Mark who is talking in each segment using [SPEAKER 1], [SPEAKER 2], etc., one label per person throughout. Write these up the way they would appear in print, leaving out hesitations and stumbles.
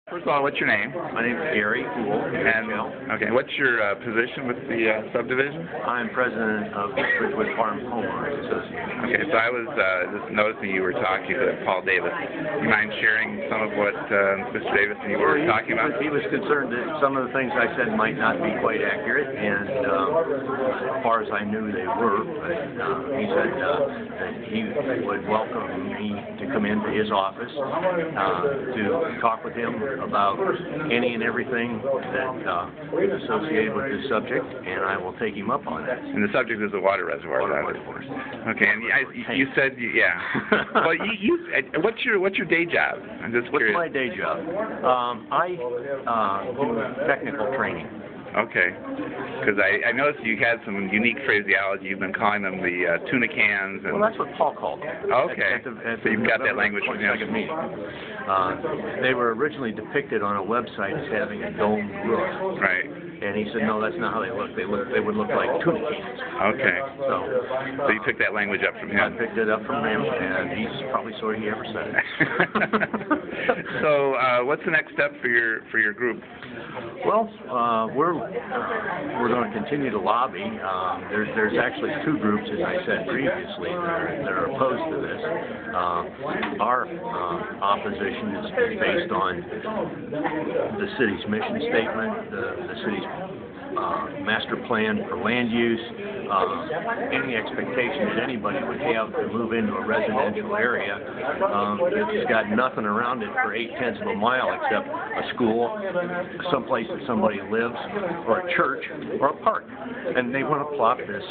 [SPEAKER 1] First of all, what's your name?
[SPEAKER 2] My name is Gary.
[SPEAKER 1] And okay, what's your position with the subdivision?
[SPEAKER 2] I'm president of the Bridgewood Farm Homeowners Association.
[SPEAKER 1] Okay, so I was just noticing you were talking to Paul Davis. Do you mind sharing some of what Mr. Davis and you were talking about?
[SPEAKER 2] He was concerned that some of the things I said might not be quite accurate, and as far as I knew, they were. But he said that he would welcome me to come into his office to talk with him about any and everything that is associated with this subject, and I will take him up on that.
[SPEAKER 1] And the subject is the water reservoir.
[SPEAKER 2] Water course.
[SPEAKER 1] Okay, and you said, yeah. Well, what's your day job? I'm just curious.
[SPEAKER 2] What's my day job? I do technical training.
[SPEAKER 1] Okay, because I noticed you had some unique phraseology. You've been calling them the tuna cans. And
[SPEAKER 2] well, that's what Paul called them.
[SPEAKER 1] Okay, so you've got that language from him.
[SPEAKER 2] They were originally depicted on a website as having a domed roof.
[SPEAKER 1] Right.
[SPEAKER 2] And he said, no, that's not how they look. They would look like tuna cans.
[SPEAKER 1] Okay. So you took that language up from him.
[SPEAKER 2] I picked it up from him, and he's probably sorry he ever said it.
[SPEAKER 1] So what's the next step for your group?
[SPEAKER 2] Well, we're going to continue to lobby. There's actually two groups, as I said previously, that are opposed to this. Our opposition is based on the city's mission statement, the city's master plan for land use, any expectation that anybody would have to move into a residential area. It's got nothing around it for 0.8 of a mile except a school, someplace that somebody lives, or a church, or a park. And they want to plop this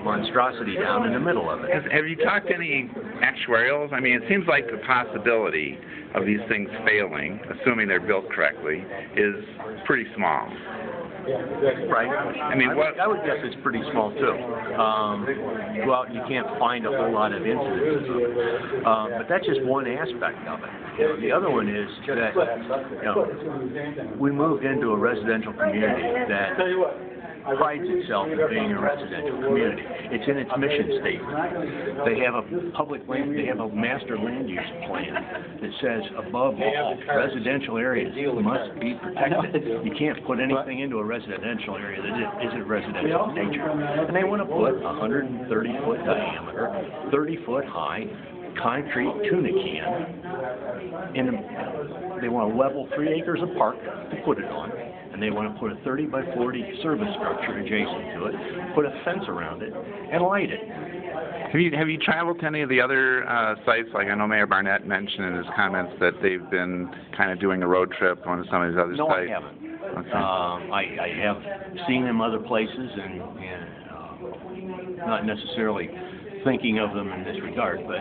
[SPEAKER 2] monstrosity down in the middle of it.
[SPEAKER 1] Have you talked to any actuarials? I mean, it seems like the possibility of these things failing, assuming they're built correctly, is pretty small.
[SPEAKER 2] Right. I mean, I would guess it's pretty small too. Well, you can't find a whole lot of incidences of it, but that's just one aspect of it. The other one is that we moved into a residential community that prides itself in being a residential community. It's in its mission statement. They have a master land use plan that says, above all, residential areas must be protected. You can't put anything into a residential area that isn't residential in nature. And they want to put a 130-foot diameter, 30-foot high concrete tuna can they want to level 3 acres of park to put it on, and they want to put a 30 by 40 service structure adjacent to it, put a fence around it, and light it.
[SPEAKER 1] Have you traveled to any of the other sites? Like I know Mayor Barnett mentioned in his comments that they've been kind of doing a road trip on some of these other sites.
[SPEAKER 2] No, I haven't. Okay. I have seen them other places, and not necessarily thinking of them in this regard, but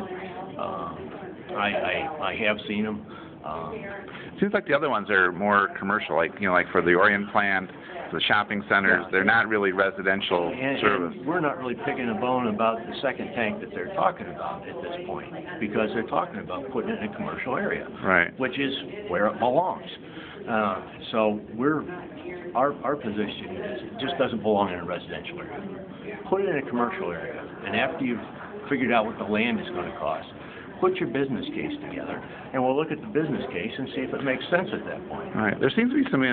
[SPEAKER 2] I have seen them.
[SPEAKER 1] It seems like the other ones are more commercial, like like for the Orient plant, the shopping centers. Yeah. They're not really residential service.
[SPEAKER 2] And we're not really picking a bone about the second tank that they're talking about at this point, because they're talking about putting it in a commercial area,
[SPEAKER 1] right?
[SPEAKER 2] Which is where it belongs. So our position is it just doesn't belong in a residential area. Put it in a commercial area, and after you've figured out what the land is going to cost, put your business case together, and we'll look at the business case and see if it makes sense at that point.
[SPEAKER 1] All right. There seems to be some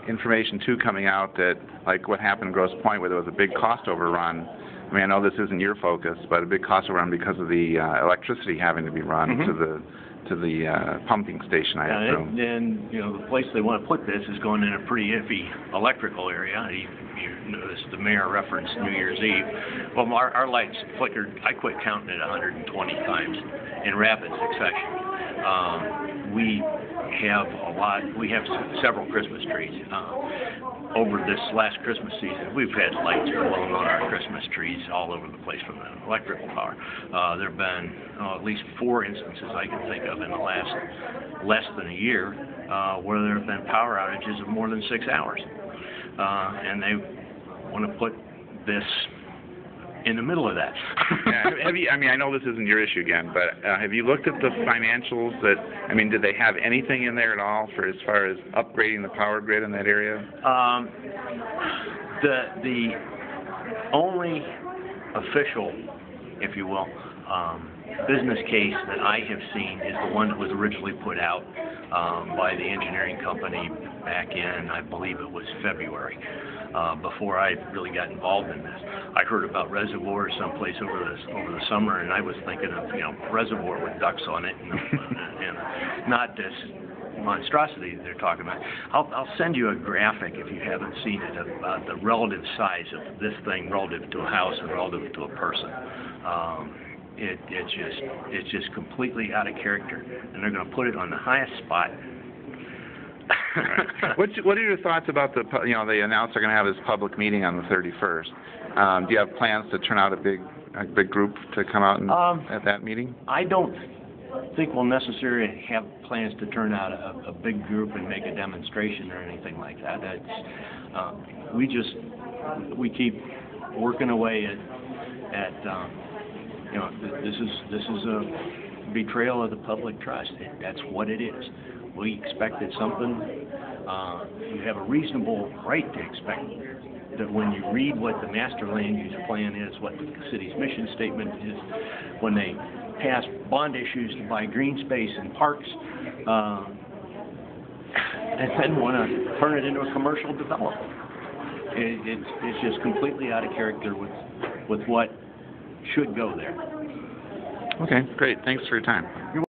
[SPEAKER 1] information too coming out that, like what happened in Grosse Pointe, where there was a big cost overrun. I mean, I know this isn't your focus, but a big cost overrun because of the electricity having to be run to the pumping station, I assume.
[SPEAKER 2] And the place they want to put this is going in a pretty iffy electrical area. You notice the mayor referenced New Year's Eve. Well, our lights flickered. I quit counting it 120 times in rapid succession. We have several Christmas trees. Over this last Christmas season, we've had lights blown on our Christmas trees all over the place from the electrical power. There have been at least 4 instances I can think of in the last less than a year where there have been power outages of more than 6 hours. And they want to put this in the middle of that.
[SPEAKER 1] Yeah, I mean, I know this isn't your issue again, but have you looked at the financials? Did they have anything in there at all for as far as upgrading the power grid in that area?
[SPEAKER 2] The only official, if you will, business case that I have seen is the one that was originally put out by the engineering company back in, I believe it was February, before I really got involved in this. I heard about reservoirs someplace over the summer, and I was thinking of, you know, reservoir with ducks on it, and not this monstrosity they're talking about. I'll send you a graphic if you haven't seen it about the relative size of this thing relative to a house and relative to a person. It's just completely out of character, and they're going to put it on the highest spot.
[SPEAKER 1] What are your thoughts about the, you know, they announced they're going to have this public meeting on the 31st. Do you have plans to turn out a big group to come out and, at that meeting?
[SPEAKER 2] I don't think we'll necessarily have plans to turn out a big group and make a demonstration or anything like that. We keep working away at you know, this is a betrayal of the public trust. That's what it is. We expected something. You have a reasonable right to expect that when you read what the master land use plan is, what the city's mission statement is, when they pass bond issues to buy green space and parks, and then want to turn it into a commercial development. It's just completely out of character with what should go there.
[SPEAKER 1] Okay, great. Thanks for your time.